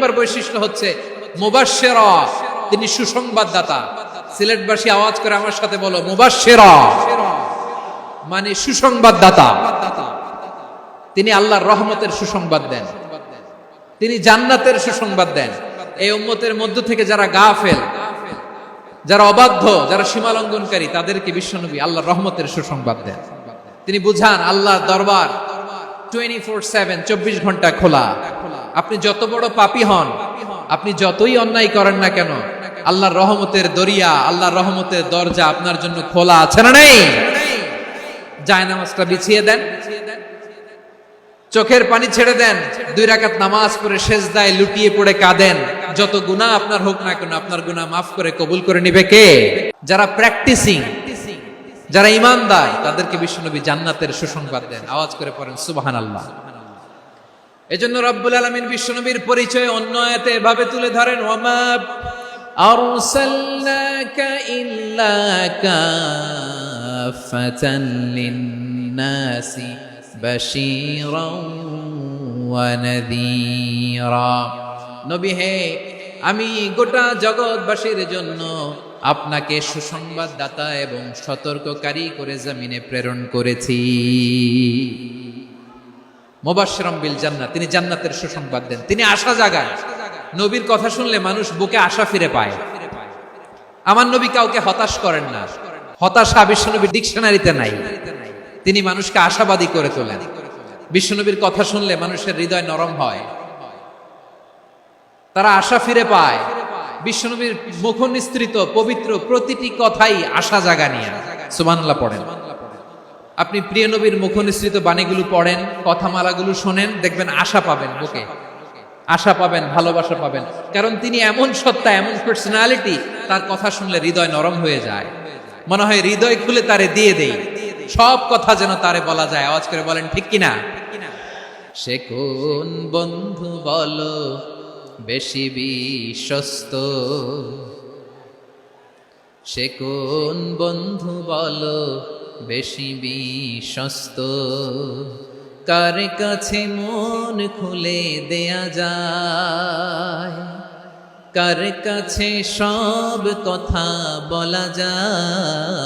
নম্বর বৈশিষ্ট্য হচ্ছে মুবাশশিরা, তিনি সুসংবাদদাতা। সিলেটবাসী আওয়াজ করে আমার সাথে বলো, মুবাশশিরা মানে সুসংবাদদাতা। তিনি আল্লাহর রহমতের সুসংবাদ দেন, তিনি জান্নাতের সুসংবাদ দেন। এই উম্মতের মধ্য থেকে যারা গাফেল, যারা অবাধ্য, যারা সীমালঙ্ঘনকারী, তাদেরকে বিশ্বনবী আল্লাহর রহমতের সুসংবাদ দেন। তিনি বুঝান আল্লাহর দরবার 24/7, 24 ঘন্টা খোলা। আপনি যত বড় পাপী হন, আপনি যতই অন্যায় করেন না কেন, আল্লাহর রহমতের দরিয়া, আল্লাহর রহমতের দরজা আপনার জন্য খোলা আছে না নেই? জায়নামাজটা বিছিয়ে দেন, চোখের পানি ছেড়ে দেন, 2 রাকাত নামাজ পড়ে সেজদায় লুটিয়ে পড়ে কাঁদেন। যত গুনাহ আপনার হোক না কেন, আপনার গুনাহ মাফ করে কবুল করে নিবে কে? যারা প্র্যাকটিসিং, যারা ঈমানদার, তাদেরকে বিশ্বনবী জান্নাতের সুসংবাদ দেন। আওয়াজ করে পড়েন সুবহানাল্লাহ। এজন্য রব্বুল আলামিন বিশ্বনবীর পরিচয় অন্য আয়াতে এভাবে তুলে ধরেন, ওয়ামা আরসালনাকা ইল্লা কাফাতান লিন-নাসি বাশীরাও ওয়া নাযীরা। নবী হে, আমি গোটা জগৎবাসীর জন্য আপনাকে সুসংবাদদাতা এবং সতর্ককারী করে জমিনে প্রেরণ করেছি। মুবাশশিরাম বিল জান্নাহ, তিনি জান্নাতের সুসংবাদ দেন, তিনি আশা জাগান। নবীর কথা শুনলে মানুষ বুকে আশা ফিরে পায়। আমার নবী কাউকে হতাশ করেন না, হতাশা বিশ্বনবীর ডিকশনারিতে নাই। তিনি মানুষকে আশাবাদী করে তোলেন। বিশ্বনবীর কথা শুনলে মানুষের হৃদয় নরম হয়, তারা আশা ফিরে পায়। বিশ্বনবীর মুখ নিঃসৃত পবিত্র প্রতিটি কথাই আশা জাগানিয়া। সুবহানাল্লাহ পড়েন। আপনি প্রিয় নবীর মুখ নিঃসৃত বাণীগুলো পড়েন, কথামালাগুলো শোনেন, দেখবেন আশা পাবেন, বুকে আশা পাবেন, ভালোবাসা পাবেন। কারণ তিনি এমন সত্তা, এমন পার্সোনালিটি, তার কথা শুনলে হৃদয় নরম হয়ে যায়। মনে হয় হৃদয় খুলে তারে দিয়ে দেই, সব কথা যেন তারে বলা যায়। আওয়াজ করে বলেন ঠিক কিনা? সে কোন বন্ধু বলো বেশি বিশ্বস্ত, সে কোন বন্ধু বলো বেশি বিশ্বস্ত, কার কাছে মন খুলে দেয়া যায়, কার কাছে সব কথা বলা যায়,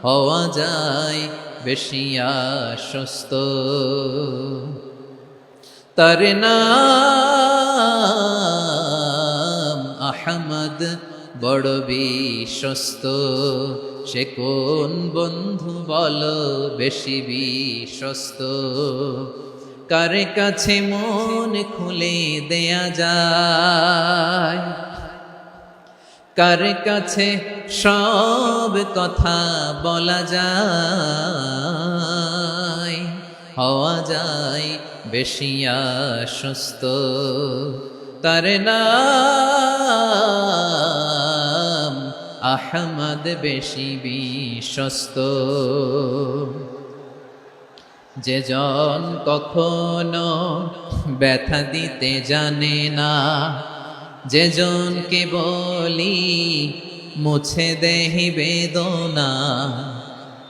হওয়া যায় বেশি আশ্বস্ত। তার নাম আহমদ, বড় বিশ্বস্ত। সে কোন বন্ধু বলো বেশি বিশ্বস্ত, কার কাছে মন খুলে দেয়া যায়, কার কাছে সব কথা বলা যায়, হওয়া যায় বেশি আশ্বস্ত। তার নাম আহমদ, বেশি বিশ্বস্ত। যে জন কখনো ব্যথা দিতে জানে না, যে জনকে বলি মুছে দেহি বেদনা,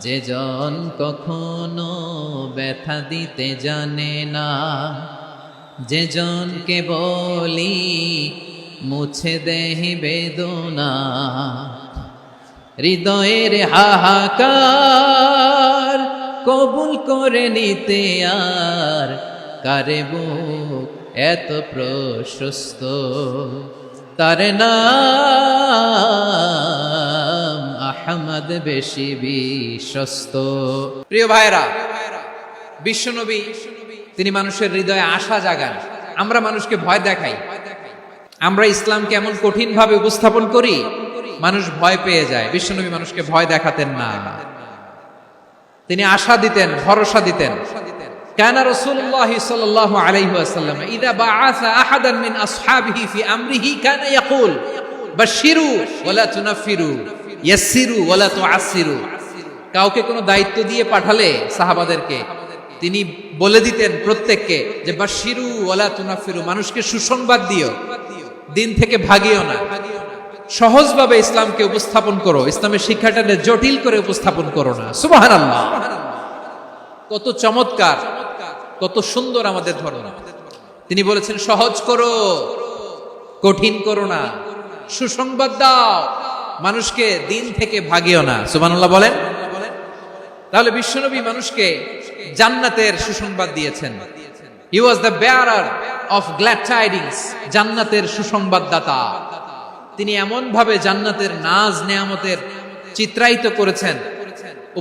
যে জন কখনো ব্যথা দিতে জানে না, যে জনকে বলি মুছে দেহি বেদনা, হৃদয়ের হাহাকার কবুল করে নিতে আর কারে বুক এত প্রশস্ত। তার নাম আহমদ, বেশি বিশ্বস্ত। প্রিয় ভাইরা, বিশ্বনবী তিনি মানুষের হৃদয়ে আশা জাগান। আমরা মানুষকে ভয় দেখাই, আমরা ইসলামকে এমন কঠিন ভাবে উপস্থাপন করি, মানুষ ভয় পেয়ে যায়। বিশ্বনবী মানুষকে ভয় দেখাতেন না, তিনি আশা দিতেন, ভরসা দিতেন। কানা রাসূলুল্লাহ সাল্লাল্লাহু আলাইহি ওয়াসাল্লাম ইযা বাআসা আহাদান মিন আসহাবিহি ফি আমরিহি কানা ইয়াকুল বাশশিরু ওয়ালা তুনাফিরু, ইয়াসসিরু ওয়ালা তুআসসিরু। কাউকে কোনো দায়িত্ব দিয়ে পাঠালে সাহাবাদেরকে তিনি বলে দিতেন প্রত্যেককে যে বাশশিরু ওয়ালা তুনাফিরু, মানুষকে সুসংবাদ দিও, দিন থেকে ভাগিও না। সহজভাবে ইসলামকে উপস্থাপন করো, ইসলামের শিক্ষাটাকে জটিল করে উপস্থাপন করো না। সুবহানাল্লাহ, কত চমৎকার, কত সুন্দর আমাদের ধর্ম। তিনি বলেছেন সহজ করো, কঠিন করো না, সুসংবাদ দাও, মানুষকে দিন থেকে ভাগিও না। সুবহানাল্লাহ বলেন। তাহলে বিশ্বনবী মানুষকে জান্নাতের সুসংবাদ দিয়েছেন। He was the bearer of glad tidings, জান্নাতের সুসংবাদদাতা। তিনি এমন ভাবে জান্নাতের নাজ নেয়ামতের চিত্রায়িত করেছেন,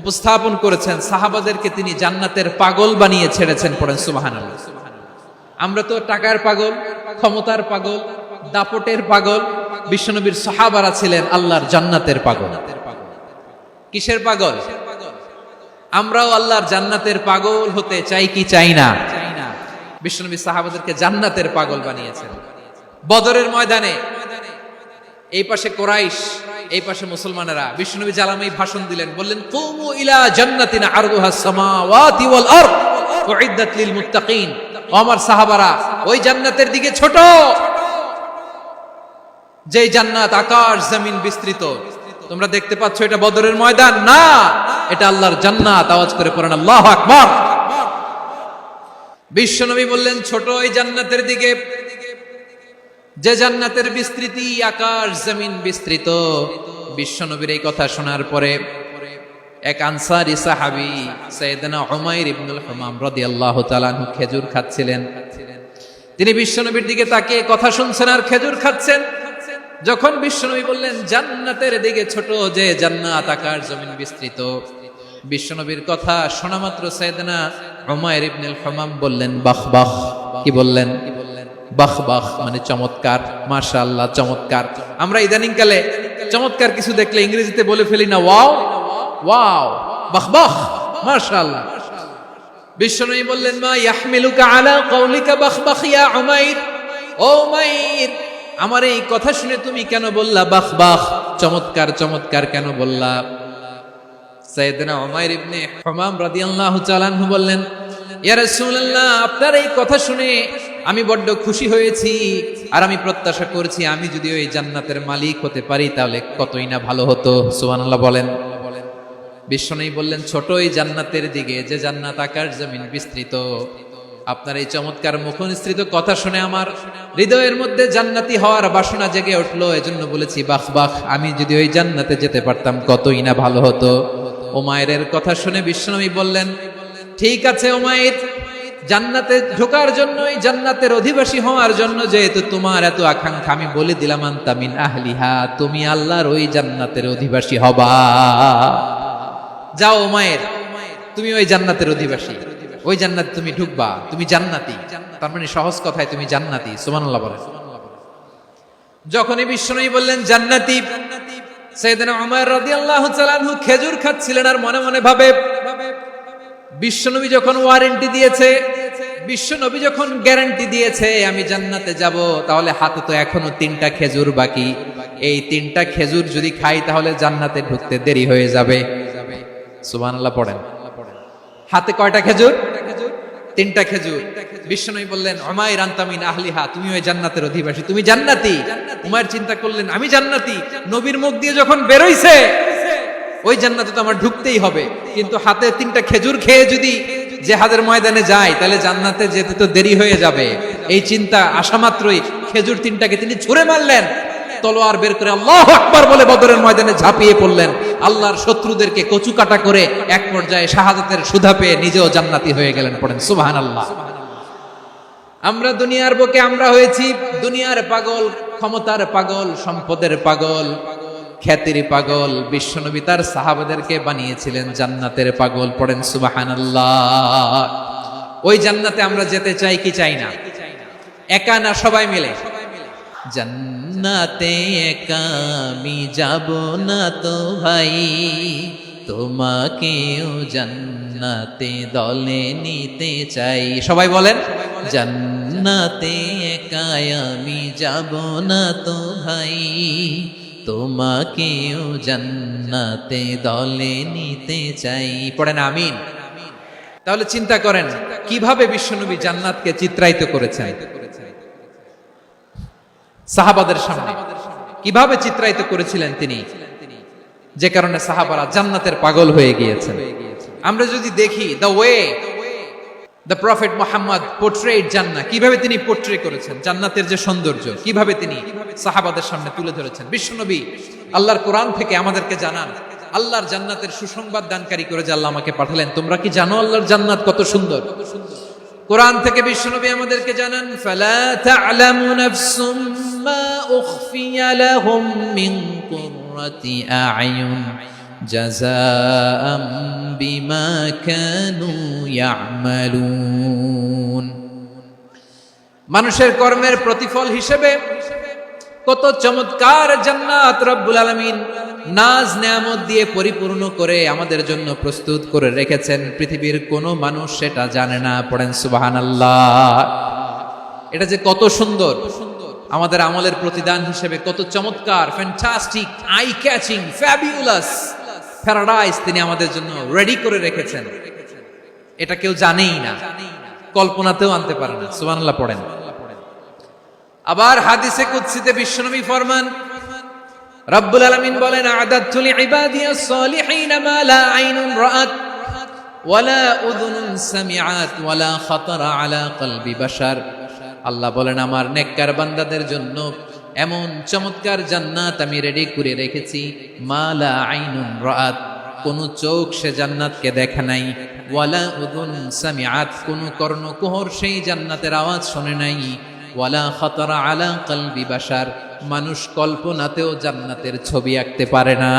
উপস্থাপন করেছেন, সাহাবাদেরকে তিনি জান্নাতের পাগল বানিয়ে ছেড়েছেন। পড়েন সুবহানাল্লাহ। আমরা তো টাকার পাগল, ক্ষমতার পাগল, দাপটের পাগল। বিশ্বনবীর সাহাবারা ছিলেন আল্লাহর জান্নাতের পাগল। কিসের পাগল? আমরাও আল্লাহর জান্নাতের পাগল হতে চাই কি চাই না? বিশ্বনবী সাহাবাদেরকে জান্নাতের পাগল বানিয়েছেন। বদরের ময়দানে এই পাশে কোরাইশ, এই পাশে মুসলমানেরা। বিশ্বনবী জালামাই ভাষণ দিলেন, বললেন কুমু ইলা জান্নাতিন আরদুহাস সামাওয়াতি ওয়াল আরদ উইদ্দাত লিল মুত্তাকিন। ও আমার সাহাবারা, ওই জান্নাতের দিকে ছোট, যেই জান্নাত আকাশ জমিন বিস্তৃত। তোমরা দেখতে পাচ্ছ এটা বদরের ময়দান না, এটা আল্লাহর জান্নাত। আওয়াজ করে পড়েন আল্লাহু আকবার। বিশ্বনবী বললেন ছোট ওই জান্নাতের দিকে, যে জান্নাতের বিস্তৃতি আকাশ জমিন বিস্তৃত। বিশ্বনবীর এই কথা শোনার পরে এক আনসারী সাহাবী সাইয়েদনা উমাইর ইবনুল হুমাম রাদিয়াল্লাহু তাআলা আনহু খেজুর খাচ্ছিলেন। তিনি বিশ্বনবীর দিকে তাকিয়ে কথা শুনছেন আর খেজুর খাচ্ছেন। যখন বিশ্বনবী বললেন জান্নাতের দিকে ছোট, যে জান্নাত আকাশ জমিন বিস্তৃত, বিশ্বনবীর কথা শোনা মাত্র সাইয়েদনা উমাইর ইবনুল হুমাম বললেন বাহ বাহ। কি বললেন? বাহ বাহ মানে চমৎকার, মাশাআল্লাহ চমৎকার। আমরা ইদানিং কালে চমৎকার কিছু দেখলে ইংরেজিতে বলে ফেলি না ওয়াও ওয়াও, বাহ বাহ, মাশাআল্লাহ। বিশ্বনবী বললেন মা ইয়াহমিলুকা আলা কওলিকা বাহ বাহ ইয়া উমাইর। ও উমাইর, আমার এই কথা শুনে তুমি কেন বললা বাহ বাহ, চমৎকার চমৎকার কেন বললা? সাইয়েদনা উমাইর ইবনে হুমাম রাদিয়াল্লাহু তাআলা আনহু বললেন ইয়া রাসূলুল্লাহ, আপনার এই কথা শুনে আমি বড্ড খুশি হয়েছি, আর আমি প্রত্যাশা করছি আমি যদি ওই জান্নাতের মালিক হতে পারি তাহলে কতই না ভালো হতো। সুবহানাল্লাহ বলেন। বিশ্বনবী বললেন ছোট ওই জান্নাতের দিকে, যে জান্নাত আকাশ জমিন বিস্তৃত। আপনার এই চমৎকার মুখনিসৃত কথা শুনে আমার হৃদয়ের মধ্যে জান্নাতি হওয়ার বাসনা জেগে উঠলো, এজন্য বলেছি বাহ বাহ, আমি যদি ওই জান্নাতে যেতে পারতাম কতই না ভালো হতো। উমাইরের কথা শুনে বিশ্বনবী বললেন ঠিক আছে উমাইর, জান্নাতে ঢোকার জন্য, জান্নাতের অধিবাসী হওয়ার জন্য যেহেতু তোমার এত আকাঙ্ক্ষা, আমি বলে দিলাম আনতা মিন আহলিহা, তুমি আল্লাহর ওই জান্নাতের অধিবাসী হবা। যাও উমাইর, তুমি ওই জান্নাতের অধিবাসী, ওই জান্নাতে তুমি ঢুকবা, তুমি জান্নাতি। তার মানে সহজ কথায় তুমি জান্নাতি। সুবহানাল্লাহ বলেন। যখনই বিশ্বনবী বললেন জান্নাতি, সাইয়েদনা উমর রাদিয়াল্লাহু তাআলা আনহু খেজুর খাচ্ছিলেন আর মনে মনে ভাবে বিশ্বনবী যখন ওয়ারেন্টি দিয়েছে, বিশ্বনবী যখন গ্যারান্টি দিয়েছে আমি জান্নাতে যাব, তাহলে হাতে তো এখনো 3টা খেজুর বাকি। এই 3টা খেজুর যদি খাই তাহলে জান্নাতে ঢুকতে দেরি হয়ে যাবে। সুবহানাল্লাহ পড়েন। হাতে কয়টা খেজুর? 3টা খেজুর। বিশ্বনবী বললেন উমাইর আনতা মিন আহলিহা, তুমি ওই জান্নাতের অধিবাসী, তুমি জান্নাতি। উমাইর চিন্তা করলেন আমি জান্নাতি, নবীর মুখ দিয়ে যখন বের হইছে ওই জান্নাতে তো আমার ঢুকতেই হবে, কিন্তু হাতে 3টা খেজুর খেয়ে যদি জিহাদের ময়দানে যায় তাহলে জান্নাতে যেতে তো দেরি হয়ে যাবে। এই চিন্তা আসা মাত্রই খেজুর 3টাকে তিনি ছুঁড়ে মারলেন, তলোয়ার বের করে আল্লাহু আকবার বলে বদরের ময়দানে ঝাঁপিয়ে পড়লেন। আল্লাহর শত্রুদেরকে কচু কাটা করে এক পর্যায়ে শাহাদাতের সুধা পেয়ে নিজেও জান্নাতি হয়ে গেলেন। পড়েন সুবহানাল্লাহ। আমরা দুনিয়ার বুকে আমরা হয়েছি দুনিয়ার পাগল, ক্ষমতার পাগল, সম্পদের পাগল, খ্যাতির পাগল। বিশ্বনবী তার সাহাবাদেরকে বানিয়েছিলেন জান্নাতের পাগল। পড়েন সুবহানাল্লাহ। ওই জান্নাতে আমরা যেতে চাই কি চাই না? একা না সবাই মিলে? জান্নাতে একা আমি যাব না তো ভাই, তোমাকেও জান্নাতে দলে নিতে চাই। সবাই বলেন জান্নাতে একা আমি যাব না তো ভাই, তোমাকেও জান্নাতে দলে নিতে চাই। পড়েন আমিন। তাহলে চিন্তা করেন কিভাবে বিশ্বনবী জান্নাতকে চিত্রায়িত করেছেন সাহাবাদের সামনে, কিভাবে চিত্রায়িত করেছিলেন তিনি, যে কারণে সাহাবারা জান্নাতের পাগল হয়ে গিয়েছেন। আমরা যদি দেখি the way the prophet Muhammad portrait জান্নাত, কিভাবে তিনি পোর্ট্রে করেছেন জান্নাতের যে সৌন্দর্য, কিভাবে তিনি সাহাবাদের সামনে তুলে ধরেছেন। বিশ্বনবী আল্লাহর কোরআন থেকে আমাদেরকে জানান আল্লাহর জান্নাতের সুসংবাদ দানকারী করে যে আল্লাহ আমাকে পাঠালেন। তোমরা কি জানো আল্লাহর জান্নাত কত সুন্দর? কোরআন থেকে বিশ্বনবী আমাদেরকে জানান ফালা তা'লামু নাফসুম মা উখফিয়া লাহুম মিন কুররাতি আ'য়ুন জাযাআম বিমা কানু ইয়া'মালুন। মানুষের কর্মের প্রতিফল হিসেবে কত চমৎকার জান্নাত রব্বুল আলামিন নাজ নেয়ামত দিয়ে পরিপূর্ণ করে আমাদের জন্য প্রস্তুত করে রেখেছেন। পৃথিবীর কোনো মানুষ সেটা জানে না। পড়েন সুবহানাল্লাহ। এটা যে কত সুন্দর, আমাদের আমলের প্রতিদান হিসেবে কত চমৎকার, fantastic, eye catching, fabulous paradise তিনি আমাদের জন্য রেডি করে রেখেছেন। এটা কেউ জানেই না, কল্পনাতেও আনতে পারে না। সুবহানাল্লাহ পড়েন। আবার হাদিসে কুদসিতে বিশ্বনবী ফরমান, রব্বুল আলামিন বলেন আ'দাতু লিইবাদিয়াস সালিহিন মা লা আইনুন রাআত ওয়ালা উযুনুন সামিআত ওয়ালা খাতারা আলা কলবি বাশার। আল্লাহ বলেন আমার নেককার বান্দাদের জন্য এমন চমৎকার জান্নাত আমি রেডি করে রেখেছি, মা লা আইনুন রাআত, কোন চোখ সে জান্নাতকে দেখে নাই, ওয়ালা উযুন সামিআত, কোন কর্ণকুহর সেই জান্নাতের আওয়াজ শোনে নাই, ওয়ালা খাতারা আলা কলবি বাশার, মানুষ কল্পনাতেও জান্নাতের ছবি আঁকতে পারে না।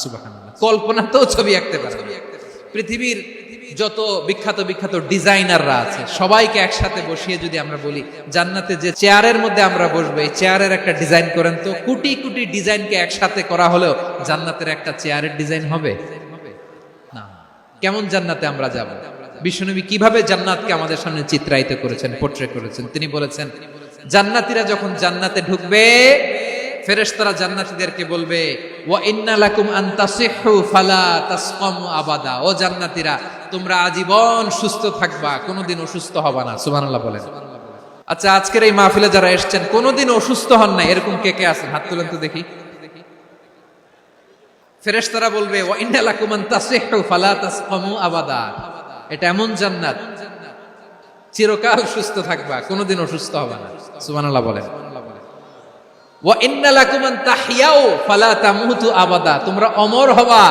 সুবহানাল্লাহ, কল্পনাতেও ছবি আঁকতে পারে না। পৃথিবীর যত বিখ্যাত বিখ্যাত ডিজাইনাররা আছে সবাইকে একসাথে বসিয়ে যদি আমরা বলি জান্নাতে যে চেয়ারের মধ্যে আমরা বসবো, এই চেয়ারের একটা ডিজাইন করেন তো, কোটি কোটি ডিজাইনকে একসাথে করা হলেও জান্নাতের একটা চেয়ারের ডিজাইন হবে না। কেমন জান্নাতে আমরা যাব? বিশ্বনবী কিভাবে জান্নাতকে আমাদের সামনে চিত্রায়িত করেছেন, পোর্ট্রে করেছেন। তিনি বলেছেন জান্নাতীরা যখন জান্নাতে ঢুকবে ফেরেশতারা জান্নাতীদেরকে বলবে ওয়া ইন্না লাকুম আন তাসিহু ফালা তাসকামু আবাদা, ও জান্নাতীরা তোমরা আজীবন সুস্থ থাকবা, কোনোদিন অসুস্থ হবা না। সুবহানাল্লাহ বলেন। আচ্ছা, আজকের এই মাহফিলে যারা এসেছেন কোনোদিন অসুস্থ হন না এরকম কে কে আছেন? হাত তুলেন তো দেখি। ফেরেশতারা বলবে ওয়া ইন্না লাকুম আন তাসিহু ফালা তাসকামু আবাদা, এটা এমন জান্নাত চিরকাল সুস্থ থাকবা, কোনোদিন অসুস্থ হবে না। সুবহানাল্লাহ বলেন। ওয়া ইন্না লাকুম আন তাহইয়াউ ফালা তামুতু আবাদা, তোমরা অমর হবা,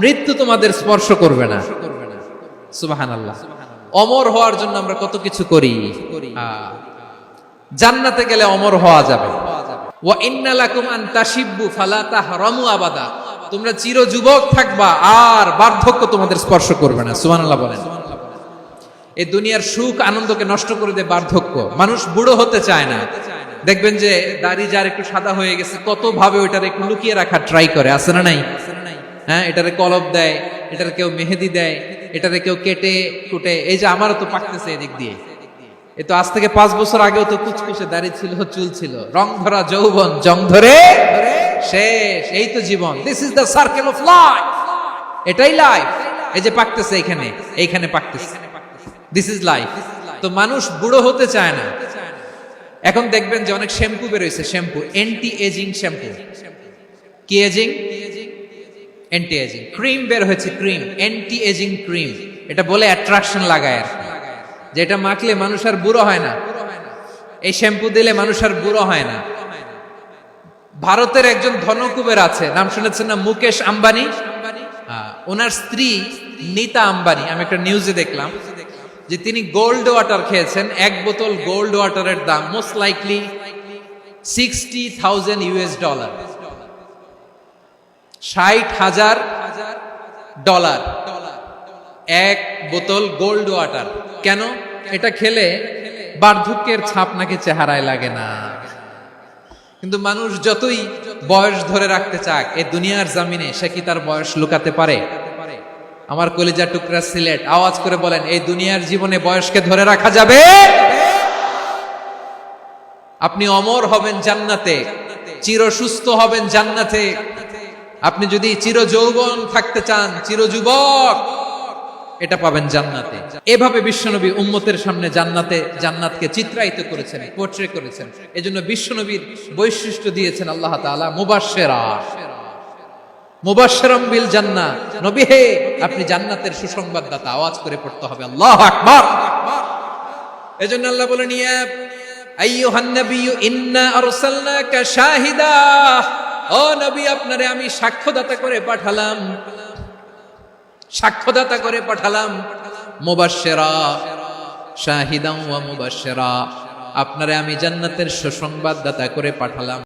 মৃত্যু তোমাদের স্পর্শ করবে না। সুবহানাল্লাহ। অমর হওয়ার জন্য আমরা কত কিছু করি। জান্নাতে গেলে অমর হওয়া যাবে। ওয়া ইন্না লাকুম আন তাশিব্বু ফালা তাহরামু আবাদা, তোমরা চির যুবক থাকবা আর বার্ধক্য তোমাদের স্পর্শ করবে না। সুবহানাল্লাহ বলেন। এই দুনিয়ার সুখ আনন্দকে নষ্ট করে দেয় বার্ধক্য। মানুষ বুড়ো হতে চায় না। দেখবেন যে দাড়ি যার একটু সাদা হয়ে গেছে কত ভাবে ওইটারে একটু লুকিয়ে রাখার ট্রাই করে, আছে না নাই? হ্যাঁ, এটারে কলব দেয়, এটারে কেউ মেহেদি দেয়, এটারে কেউ কেটে কুটে। এই যে আমারও তো পাকতেছে এদিক দিয়ে, এ তো আজ থেকে 5 বছর আগেও তো কুচকুচে দাড়ি ছিল, চুল ছিল, রং ধরা যৌবন জং ধরে শেষ। এই তো জীবন। This is the circle of life. এটাই লাইফ। এই যে পাকতেছে এইখানে, এইখানে পাকতেছে, দিস ইজ লাইফ। তো মানুষ বুড়ো হতে চায় না। এখন দেখবেন যে অনেক শ্যাম্পু বের হয়েছে, শ্যাম্পু অ্যান্টি এজিং শ্যাম্পু। কি এজিং? Anti aging. ক্রিম বের হয়েছে, ক্রিম অ্যান্টি এজিং ক্রিম। এটা বলে অ্যাট্রাকশন লাগায় আর কি, যেটা মাখলে মানুষ আর বুড়ো হয় না। এই শ্যাম্পু দিলে মানুষ আর বুড়ো হয় না। ভারতের একজন ধনকুবের আছে, নাম শুনেছেন না? মুকেশ আম্বানি। ওনার স্ত্রী নীতা আম্বানি, আমি একটা নিউজে দেখলাম যে তিনি গোল্ড ওয়াটার খেয়েছেন। 1 বোতল গোল্ড ওয়াটারের দাম মোস্ট লাইকলি $60,000 $60,000 1 বোতল গোল্ড ওয়াটার। কেন? এটা খেলে বার্ধক্যের ছাপ নাকি চেহারায় লাগে না। কিন্তু মানুষ যতই বয়স ধরে রাখতে চাক এই দুনিয়ার জামিনে, সে কি তার বয়স লুকাতে পারে? আমার কলিজা টুকরা সিলেট, আওয়াজ করে বলেন, এই দুনিয়ার জীবনে বয়সকে ধরে রাখা যাবে? আপনি অমর হবেন জান্নাতে, চির সুস্থ হবেন জান্নাতে। আপনি যদি চির যৌবন থাকতে চান, চির যুবক, এটা পাবেন জান্নাতে। এভাবে বিশ্বনবী উম্মতের সামনে জান্নাতকে চিত্রায়িত করেছেন, পোর্ট্রে করেছেন। এজন্য বিশ্বনবীর বৈশিষ্ট্য দিয়েছেন আল্লাহ তাআলা মুবাশশিরা, মুবাশশিরাম বিল জান্নাহ, নবী হে আপনি জান্নাতের সুসংবাদদাতা। আওয়াজ করে পড়তে হবে আল্লাহু আকবার। এজন্য আল্লাহ বলেন ইয়া আইয়ুহান নাবিয়্যু ইন্না আরসালনাকা শাহিদা, ও নবী আপনারে আমি সাক্ষ্যদাতা করে পাঠালাম, সাক্ষ্যদাতা করে পাঠালাম। মুবাশশিরা শাহিদান ওয়া মুবাশশিরা, আপনারে আমি জান্নাতের সুসংবাদদাতা করে পাঠালাম।